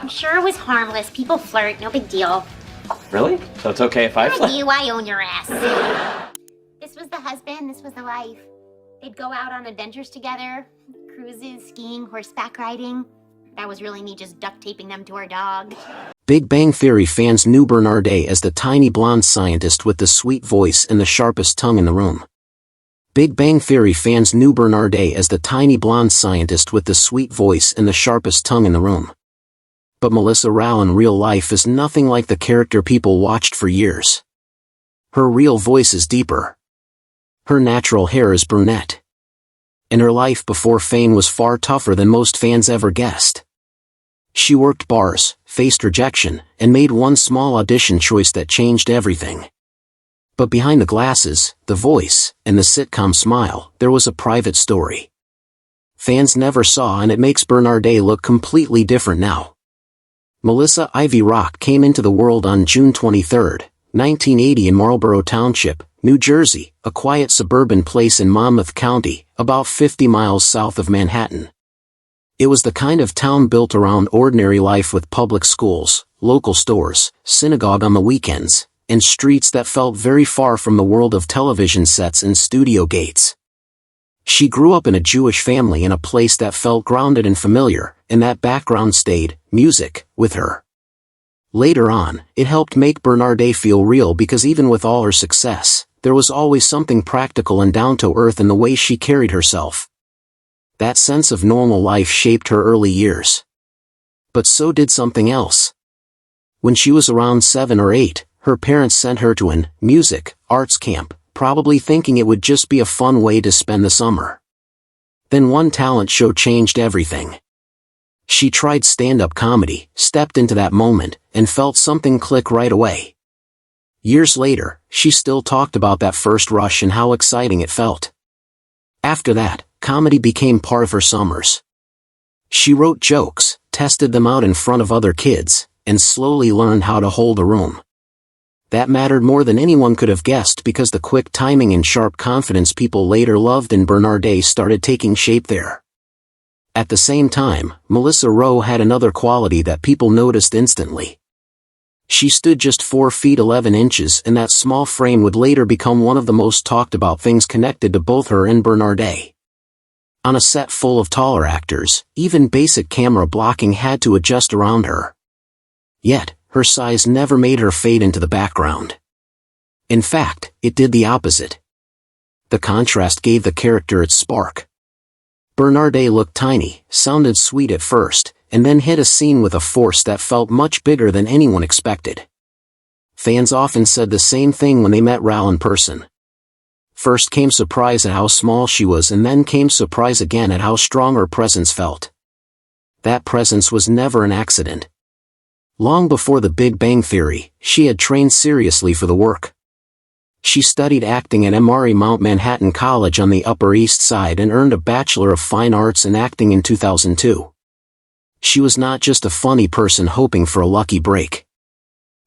I'm sure it was harmless. People flirt, no big deal. Really? So it's okay if I Fuck flirt? you, I own your ass. This was the husband, this was the wife. They'd go out on adventures together, cruises, skiing, horseback riding. That was really me just duct taping them to our dog. Big Bang Theory fans knew Bernadette as the tiny blonde scientist with the sweet voice and the sharpest tongue in the room. Big Bang Theory fans knew Bernadette as the tiny blonde scientist with the sweet voice and the sharpest tongue in the room. But Melissa Rauch in real life is nothing like the character people watched for years. Her real voice is deeper. Her natural hair is brunette. And her life before fame was far tougher than most fans ever guessed. She worked bars, faced rejection, and made one small audition choice that changed everything. But behind the glasses, the voice, and the sitcom smile, there was a private story. Fans never saw, and it makes Bernadette look completely different now. Melissa Rauch came into the world on June 23, 1980 in Marlborough Township, New Jersey, a quiet suburban place in Monmouth County, about 50 miles south of Manhattan. It was the kind of town built around ordinary life with public schools, local stores, synagogue on the weekends, and streets that felt very far from the world of television sets and studio gates. She grew up in a Jewish family in a place that felt grounded and familiar, and that background stayed, music, with her. Later on, it helped make Bernadette feel real because even with all her success, there was always something practical and down-to-earth in the way she carried herself. That sense of normal life shaped her early years. But so did something else. When she was around 7 or 8, her parents sent her to an music, arts camp, probably thinking it would just be a fun way to spend the summer. Then one talent show changed everything. She tried stand-up comedy, stepped into that moment, and felt something click right away. Years later, she still talked about that first rush and how exciting it felt. After that, comedy became part of her summers. She wrote jokes, tested them out in front of other kids, and slowly learned how to hold a room. That mattered more than anyone could have guessed because the quick timing and sharp confidence people later loved in Bernadette started taking shape there. At the same time, Melissa Rauch had another quality that people noticed instantly. She stood just 4 feet 11 inches, and that small frame would later become one of the most talked about things connected to both her and Bernadette. On a set full of taller actors, even basic camera blocking had to adjust around her. Yet, her size never made her fade into the background. In fact, it did the opposite. The contrast gave the character its spark. Bernadette looked tiny, sounded sweet at first, and then hit a scene with a force that felt much bigger than anyone expected. Fans often said the same thing when they met Rauch in person. First came surprise at how small she was, and then came surprise again at how strong her presence felt. That presence was never an accident. Long before the Big Bang Theory, she had trained seriously for the work. She studied acting at Mount Manhattan College on the Upper East Side and earned a Bachelor of Fine Arts in Acting in 2002. She was not just a funny person hoping for a lucky break.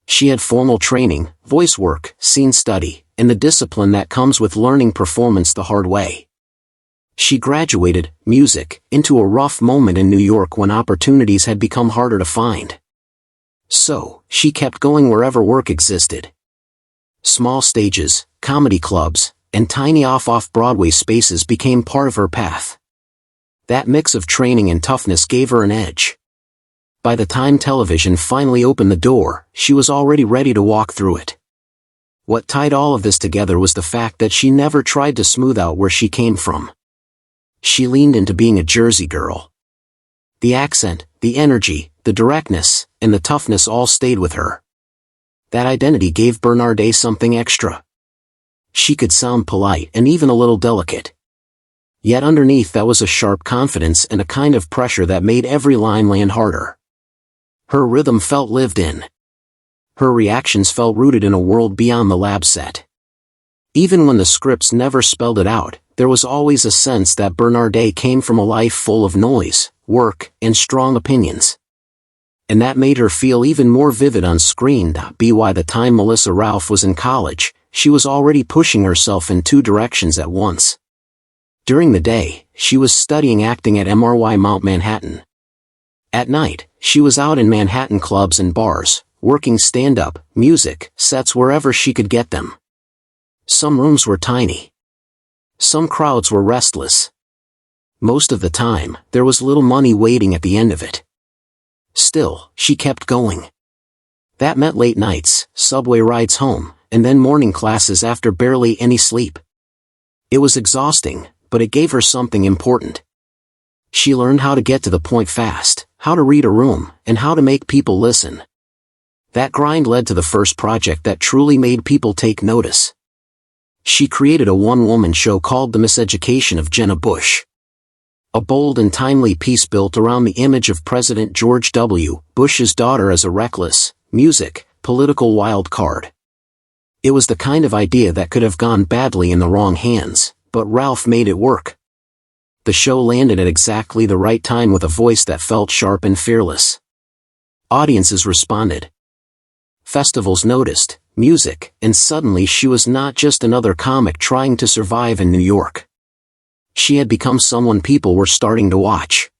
She had formal training, voice work, scene study, and the discipline that comes with learning performance the hard way. She graduated, music, into a rough moment in New York when opportunities had become harder to find. So, she kept going wherever work existed. Small stages, comedy clubs, and tiny off-Broadway spaces became part of her path. That mix of training and toughness gave her an edge. By the time television finally opened the door, she was already ready to walk through it. What tied all of this together was the fact that she never tried to smooth out where she came from. She leaned into being a Jersey girl. The accent, the energy, the directness, and the toughness all stayed with her. That identity gave Bernadette something extra. She could sound polite and even a little delicate. Yet underneath that was a sharp confidence and a kind of pressure that made every line land harder. Her rhythm felt lived in. Her reactions felt rooted in a world beyond the lab set. Even when the scripts never spelled it out, there was always a sense that Bernadette came from a life full of noise, work, and strong opinions. And that made her feel even more vivid on screen. By the time Melissa Rauch was in college, she was already pushing herself in 2 directions at once. During the day, she was studying acting at Mount Manhattan. At night, she was out in Manhattan clubs and bars, working stand-up, music, sets wherever she could get them. Some rooms were tiny. Some crowds were restless. Most of the time, there was little money waiting at the end of it. Still, she kept going. That meant late nights, subway rides home, and then morning classes after barely any sleep. It was exhausting, but it gave her something important. She learned how to get to the point fast, how to read a room, and how to make people listen. That grind led to the first project that truly made people take notice. She created a one-woman show called The Miseducation of Jenna Bush. A bold and timely piece built around the image of President George W. Bush's daughter as a reckless, music, political wild card. It was the kind of idea that could have gone badly in the wrong hands, but Ralph made it work. The show landed at exactly the right time with a voice that felt sharp and fearless. Audiences responded. Festivals noticed, music, and suddenly she was not just another comic trying to survive in New York. She had become someone people were starting to watch.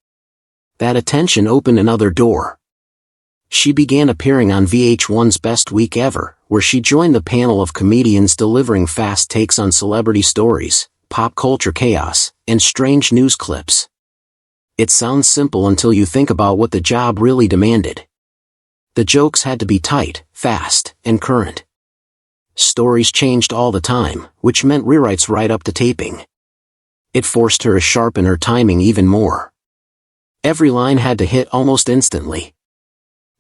That attention opened another door. She began appearing on VH1's Best Week Ever, where she joined the panel of comedians delivering fast takes on celebrity stories, pop culture chaos, and strange news clips. It sounds simple until you think about what the job really demanded. The jokes had to be tight, fast, and current. Stories changed all the time, which meant rewrites right up to taping. It forced her to sharpen her timing even more. Every line had to hit almost instantly.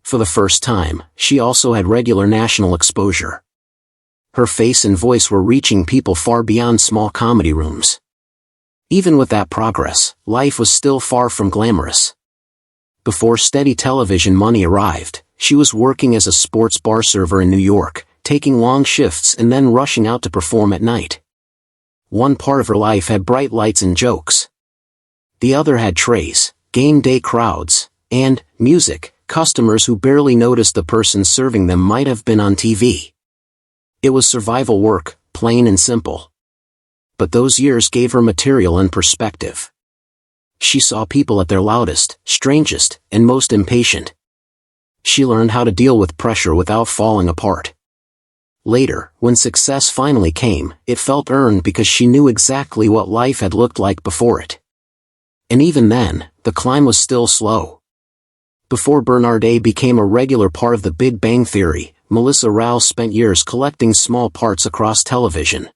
For the first time, she also had regular national exposure. Her face and voice were reaching people far beyond small comedy rooms. Even with that progress, life was still far from glamorous. Before steady television money arrived, she was working as a sports bar server in New York, taking long shifts and then rushing out to perform at night. One part of her life had bright lights and jokes. The other had trays, game day crowds, and, music, customers who barely noticed the person serving them might have been on TV. It was survival work, plain and simple. But those years gave her material and perspective. She saw people at their loudest, strangest, and most impatient. She learned how to deal with pressure without falling apart. Later, when success finally came, it felt earned because she knew exactly what life had looked like before it. And even then, the climb was still slow. Before Bernadette became a regular part of The Big Bang Theory, Melissa Rauch spent years collecting small parts across television.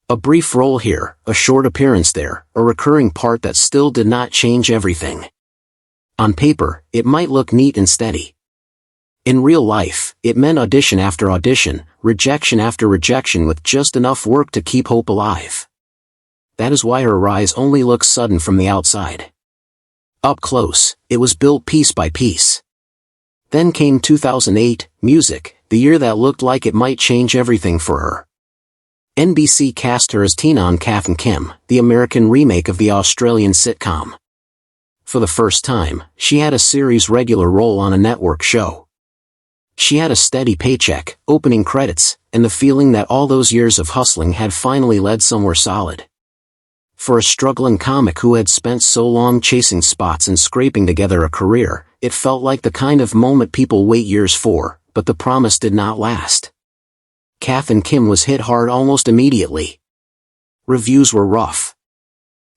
A brief role here, a short appearance there, a recurring part that still did not change everything. On paper, it might look neat and steady. In real life, it meant audition after audition, rejection after rejection with just enough work to keep hope alive. That is why her rise only looks sudden from the outside. Up close, it was built piece by piece. Then came 2008, Music, the year that looked like it might change everything for her. NBC cast her as Tina on Kath and Kim, the American remake of the Australian sitcom. For the first time, she had a series regular role on a network show. She had a steady paycheck, opening credits, and the feeling that all those years of hustling had finally led somewhere solid. For a struggling comic who had spent so long chasing spots and scraping together a career, it felt like the kind of moment people wait years for, but the promise did not last. Kath and Kim was hit hard almost immediately. Reviews were rough.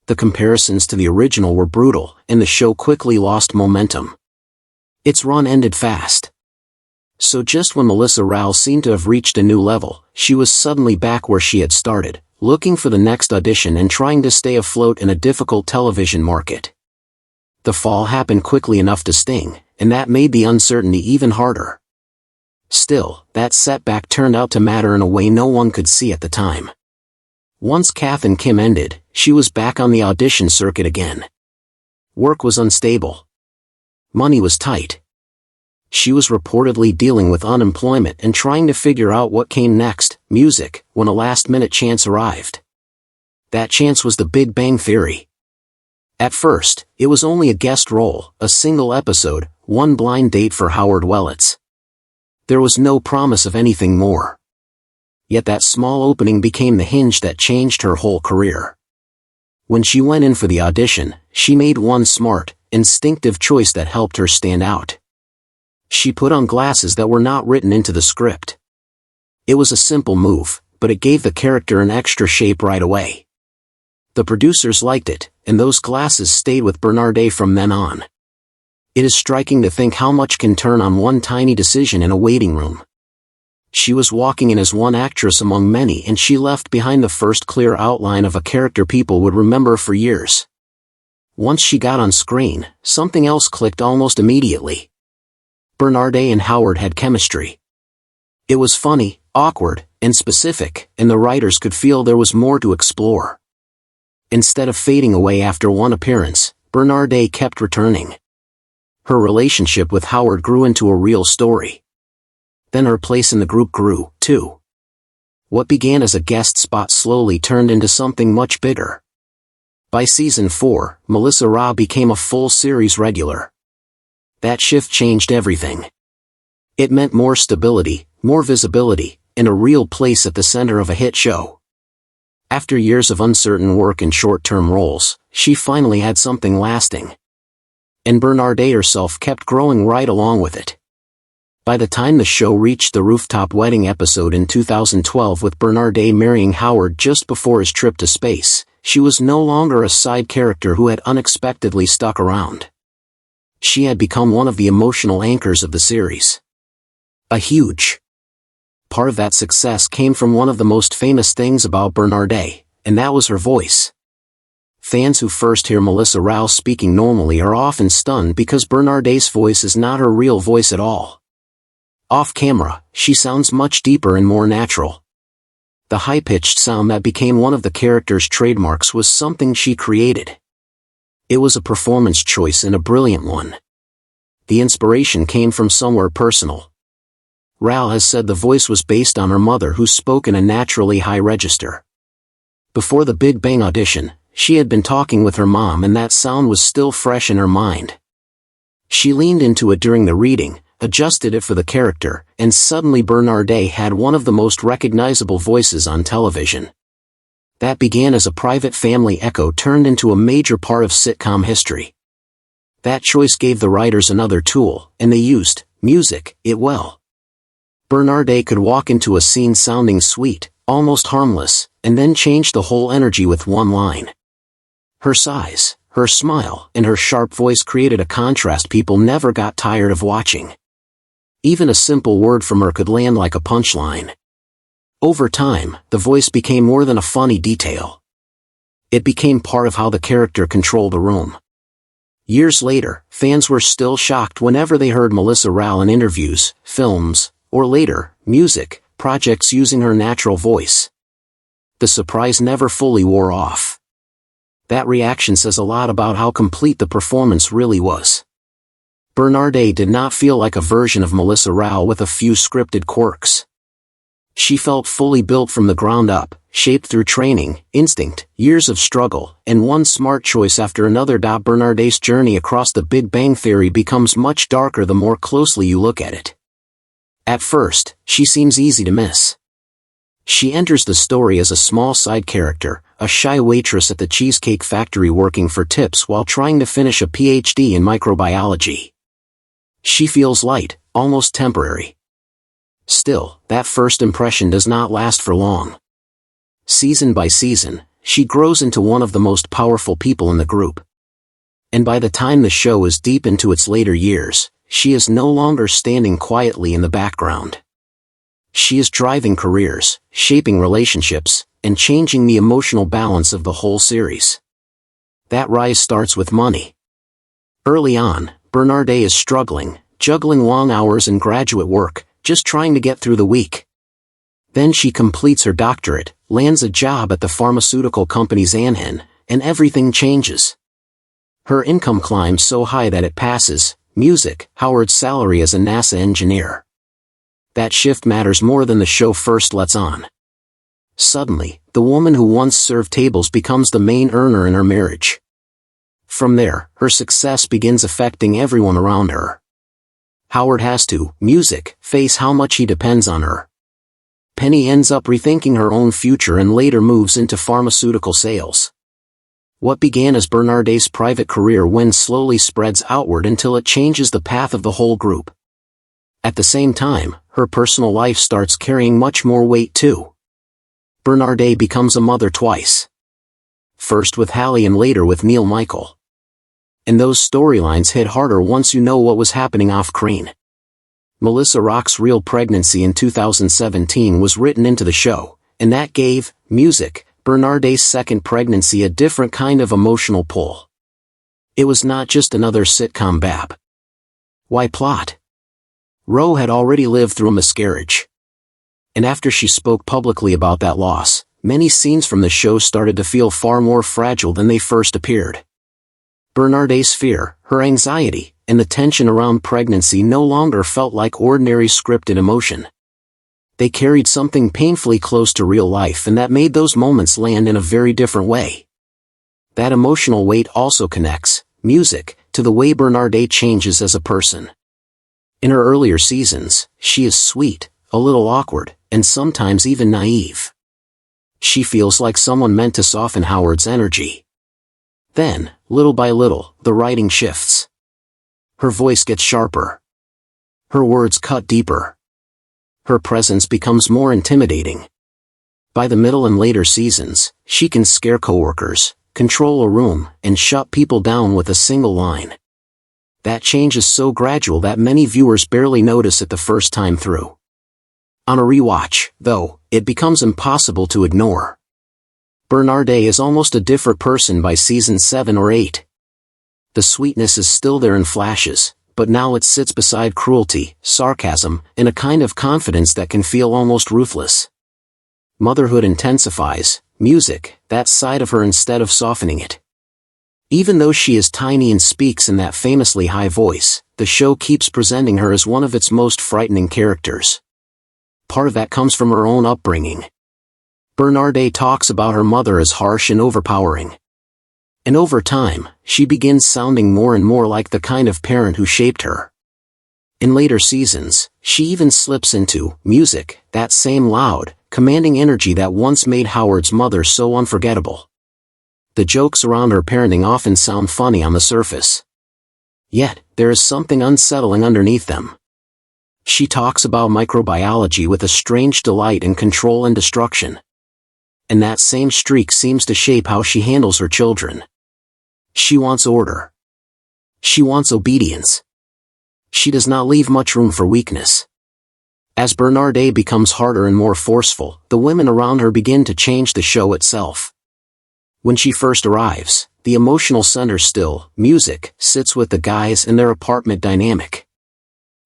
The comparisons to the original were brutal, and the show quickly lost momentum. Its run ended fast. So just when Melissa Rauch seemed to have reached a new level, she was suddenly back where she had started, looking for the next audition and trying to stay afloat in a difficult television market. The fall happened quickly enough to sting, and that made the uncertainty even harder. Still, that setback turned out to matter in a way no one could see at the time. Once Kath and Kim ended, she was back on the audition circuit again. Work was unstable. Money was tight. She was reportedly dealing with unemployment and trying to figure out what came next, Music, when a last-minute chance arrived. That chance was The Big Bang Theory. At first, it was only a guest role, a single episode, one blind date for Howard Wellitz. There was no promise of anything more. Yet that small opening became the hinge that changed her whole career. When she went in for the audition, she made one smart, instinctive choice that helped her stand out. She put on glasses that were not written into the script. It was a simple move, but it gave the character an extra shape right away. The producers liked it, and those glasses stayed with Bernadette from then on. It is striking to think how much can turn on one tiny decision in a waiting room. She was walking in as one actress among many, and she left behind the first clear outline of a character people would remember for years. Once she got on screen, something else clicked almost immediately. Bernadette and Howard had chemistry. It was funny, awkward, and specific, and the writers could feel there was more to explore. Instead of fading away after one appearance, Bernadette kept returning. Her relationship with Howard grew into a real story. Then her place in the group grew, too. What began as a guest spot slowly turned into something much bigger. By season 4, Melissa Rauch became a full-series regular. That shift changed everything. It meant more stability, more visibility, and a real place at the center of a hit show. After years of uncertain work and short-term roles, she finally had something lasting. And Bernadette herself kept growing right along with it. By the time the show reached the rooftop wedding episode in 2012 with Bernadette marrying Howard just before his trip to space, she was no longer a side character who had unexpectedly stuck around. She had become one of the emotional anchors of the series. A huge part of that success came from one of the most famous things about Bernadette, and that was her voice. Fans who first hear Melissa Rauch speaking normally are often stunned because Bernadette's voice is not her real voice at all. Off camera, she sounds much deeper and more natural. The high-pitched sound that became one of the character's trademarks was something she created. It was a performance choice and a brilliant one. The inspiration came from somewhere personal. Rauch has said the voice was based on her mother, who spoke in a naturally high register. Before the Big Bang audition, she had been talking with her mom, and that sound was still fresh in her mind. She leaned into it during the reading, adjusted it for the character, and suddenly Bernadette had one of the most recognizable voices on television. That began as a private family echo turned into a major part of sitcom history. That choice gave the writers another tool, and they used music it well. Bernadette could walk into a scene sounding sweet, almost harmless, and then change the whole energy with one line. Her size, her smile, and her sharp voice created a contrast people never got tired of watching. Even a simple word from her could land like a punchline. Over time, the voice became more than a funny detail. It became part of how the character controlled the room. Years later, fans were still shocked whenever they heard Melissa Rauch in interviews, films, or later, music projects using her natural voice. The surprise never fully wore off. That reaction says a lot about how complete the performance really was. Bernadette did not feel like a version of Melissa Rauch with a few scripted quirks. She felt fully built from the ground up, shaped through training, instinct, years of struggle, and one smart choice after another. Bernadette's journey across the Big Bang Theory becomes much darker the more closely you look at it. At first, she seems easy to miss. She enters the story as a small side character, a shy waitress at the Cheesecake Factory working for tips while trying to finish a PhD in microbiology. She feels light, almost temporary. Still, that first impression does not last for long. Season by season, she grows into one of the most powerful people in the group. And by the time the show is deep into its later years, she is no longer standing quietly in the background. She is driving careers, shaping relationships, and changing the emotional balance of the whole series. That rise starts with money. Early on, Bernadette is struggling, juggling long hours and graduate work, just trying to get through the week. Then she completes her doctorate, lands a job at the pharmaceutical company's Anhen, and everything changes. Her income climbs so high that it passes music Howard's salary as a NASA engineer. That shift matters more than the show first lets on. Suddenly, the woman who once served tables becomes the main earner in her marriage. From there, her success begins affecting everyone around her. Howard has to, face how much he depends on her. Penny ends up rethinking her own future and later moves into pharmaceutical sales. What began as Bernadette's private career win slowly spreads outward until it changes the path of the whole group. At the same time, her personal life starts carrying much more weight too. Bernadette becomes a mother twice. First with Hallie and later with Neil Michael. And those storylines hit harder once you know what was happening off-screen. Melissa Rauch's real pregnancy in 2017 was written into the show, and that gave music, Bernadette's second pregnancy, a different kind of emotional pull. It was not just another sitcom bab. Why plot? Ro had already lived through a miscarriage. And after she spoke publicly about that loss, many scenes from the show started to feel far more fragile than they first appeared. Bernadette's fear, her anxiety, and the tension around pregnancy no longer felt like ordinary scripted emotion. They carried something painfully close to real life, and that made those moments land in a very different way. That emotional weight also connects, music, to the way Bernadette changes as a person. In her earlier seasons, she is sweet, a little awkward, and sometimes even naive. She feels like someone meant to soften Howard's energy. Then, little by little, the writing shifts. Her voice gets sharper. Her words cut deeper. Her presence becomes more intimidating. By the middle and later seasons, she can scare coworkers, control a room, and shut people down with a single line. That change is so gradual that many viewers barely notice it the first time through. On a rewatch, though, it becomes impossible to ignore. Bernadette is almost a different person by season 7 or 8. The sweetness is still there in flashes, but now it sits beside cruelty, sarcasm, and a kind of confidence that can feel almost ruthless. Motherhood intensifies, music, that side of her instead of softening it. Even though she is tiny and speaks in that famously high voice, the show keeps presenting her as one of its most frightening characters. Part of that comes from her own upbringing. Bernadette talks about her mother as harsh and overpowering. And over time, she begins sounding more and more like the kind of parent who shaped her. In later seasons, she even slips into music, that same loud, commanding energy that once made Howard's mother so unforgettable. The jokes around her parenting often sound funny on the surface. Yet, there is something unsettling underneath them. She talks about microbiology with a strange delight in control and destruction. And that same streak seems to shape how she handles her children. She wants order. She wants obedience. She does not leave much room for weakness. As Bernadette becomes harder and more forceful, the women around her begin to change the show itself. When she first arrives, the emotional center still, music, sits with the guys and their apartment dynamic.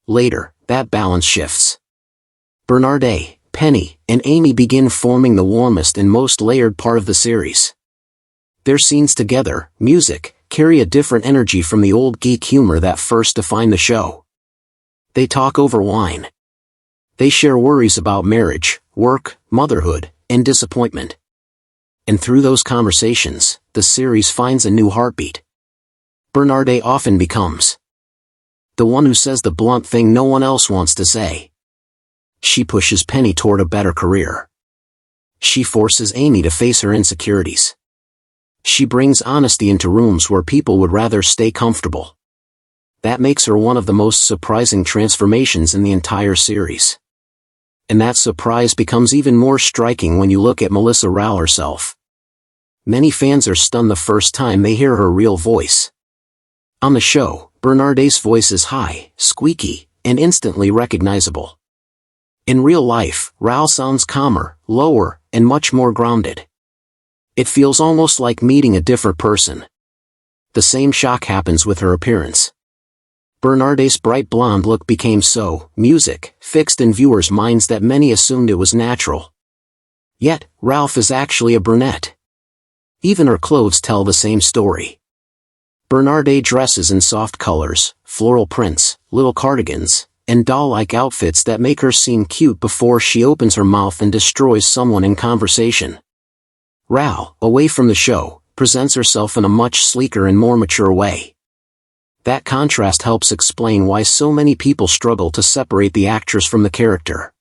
Later, that balance shifts. Bernadette, Penny, and Amy begin forming the warmest and most layered part of the series. Their scenes together, music, carry a different energy from the old geek humor that first defined the show. They talk over wine. They share worries about marriage, work, motherhood, and disappointment. And through those conversations, the series finds a new heartbeat. Bernadette often becomes the one who says the blunt thing no one else wants to say. She pushes Penny toward a better career. She forces Amy to face her insecurities. She brings honesty into rooms where people would rather stay comfortable. That makes her one of the most surprising transformations in the entire series. And that surprise becomes even more striking when you look at Melissa Rauch herself. Many fans are stunned the first time they hear her real voice. On the show, Bernadette's voice is high, squeaky, and instantly recognizable. In real life, Rauch sounds calmer, lower, and much more grounded. It feels almost like meeting a different person. The same shock happens with her appearance. Bernadette's bright blonde look became so, music, fixed in viewers' minds that many assumed it was natural. Yet, Rauch is actually a brunette. Even her clothes tell the same story. Bernadette dresses in soft colors, floral prints, little cardigans, and doll-like outfits that make her seem cute before she opens her mouth and destroys someone in conversation. Rauch, away from the show, presents herself in a much sleeker and more mature way. That contrast helps explain why so many people struggle to separate the actress from the character.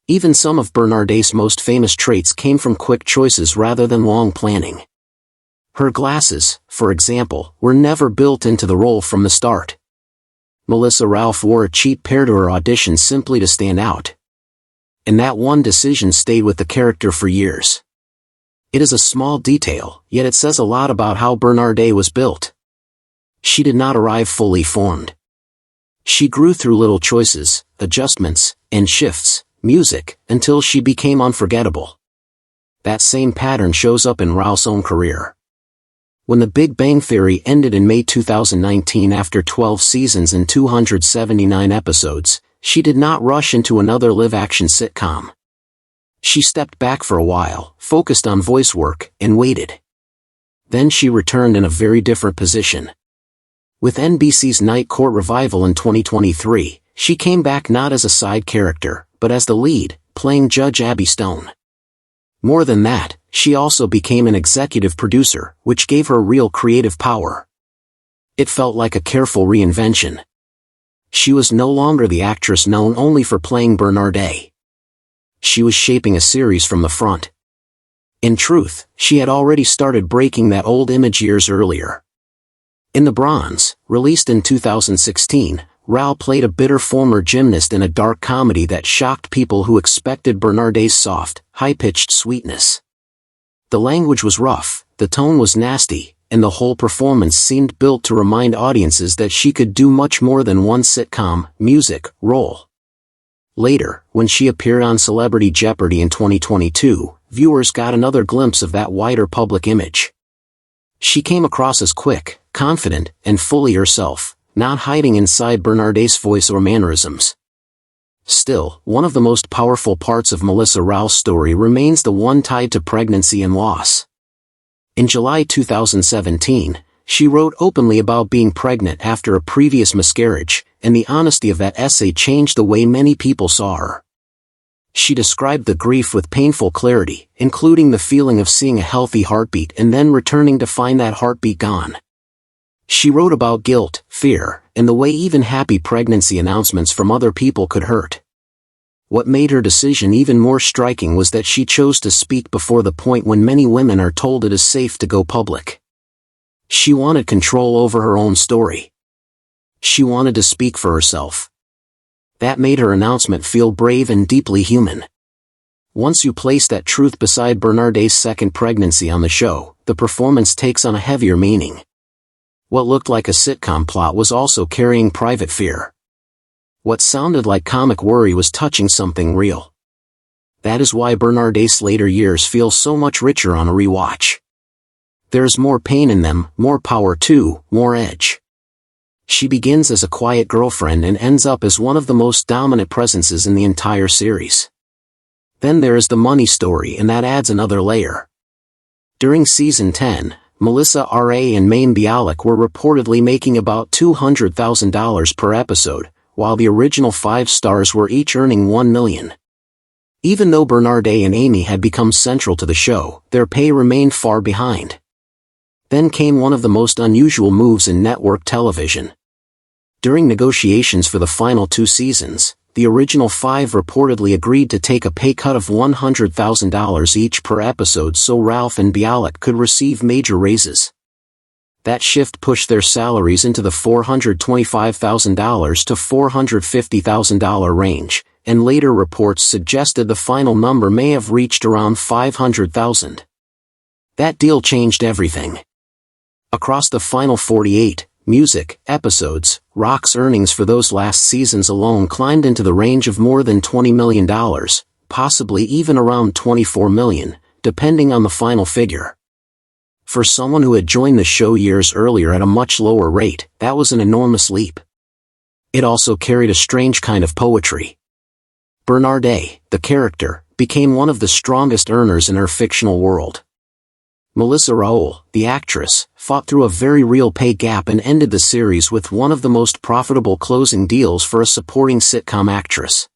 Even some of Bernadette's most famous traits came from quick choices rather than long planning. Her glasses, for example, were never built into the role from the start. Melissa Rauch wore a cheap pair to her audition simply to stand out. And that one decision stayed with the character for years. It is a small detail, yet it says a lot about how Bernadette was built. She did not arrive fully formed. She grew through little choices, adjustments, and shifts, music, until she became unforgettable. That same pattern shows up in Rauch's own career. When The Big Bang Theory ended in May 2019 after 12 seasons and 279 episodes, she did not rush into another live-action sitcom. She stepped back for a while, focused on voice work, and waited. Then she returned in a very different position. With NBC's Night Court revival in 2023, she came back not as a side character, but as the lead, playing Judge Abby Stone. More than that, she also became an executive producer, which gave her real creative power. It felt like a careful reinvention. She was no longer the actress known only for playing Bernadette. She was shaping a series from the front. In truth, she had already started breaking that old image years earlier. In The Bronze, released in 2016, Rauch played a bitter former gymnast in a dark comedy that shocked people who expected Bernadette's soft, high-pitched sweetness. The language was rough, the tone was nasty, and the whole performance seemed built to remind audiences that she could do much more than one sitcom, music, role. Later, when she appeared on Celebrity Jeopardy in 2022, viewers got another glimpse of that wider public image. She came across as quick, confident, and fully herself, not hiding inside Bernadette's voice or mannerisms. Still, one of the most powerful parts of Melissa Rauch's story remains the one tied to pregnancy and loss. In July 2017, she wrote openly about being pregnant after a previous miscarriage, and the honesty of that essay changed the way many people saw her. She described the grief with painful clarity, including the feeling of seeing a healthy heartbeat and then returning to find that heartbeat gone. She wrote about guilt, fear, and the way even happy pregnancy announcements from other people could hurt. What made her decision even more striking was that she chose to speak before the point when many women are told it is safe to go public. She wanted control over her own story. She wanted to speak for herself. That made her announcement feel brave and deeply human. Once you place that truth beside Bernadette's second pregnancy on the show, the performance takes on a heavier meaning. What looked like a sitcom plot was also carrying private fear. What sounded like comic worry was touching something real. That is why Bernadette's later years feel so much richer on a rewatch. There's more pain in them, more power too, more edge. She begins as a quiet girlfriend and ends up as one of the most dominant presences in the entire series. Then there is the money story, and that adds another layer. During season 10, Melissa Rauch and Mayim Bialik were reportedly making about $200,000 per episode, while the original 5 stars were each earning $1 million. Even though Bernadette and Amy had become central to the show, their pay remained far behind. Then came one of the most unusual moves in network television. During negotiations for the final 2 seasons, the original 5 reportedly agreed to take a pay cut of $100,000 each per episode so Rauch and Bialik could receive major raises. That shift pushed their salaries into the $425,000 to $450,000 range, and later reports suggested the final number may have reached around $500,000. That deal changed everything. Across the final 48, music, episodes, Rauch's earnings for those last seasons alone climbed into the range of more than $20 million, possibly even around $24 million, depending on the final figure. For someone who had joined the show years earlier at a much lower rate, that was an enormous leap. It also carried a strange kind of poetry. Bernadette, the character, became one of the strongest earners in her fictional world. Melissa Rauch, the actress, fought through a very real pay gap and ended the series with one of the most profitable closing deals for a supporting sitcom actress.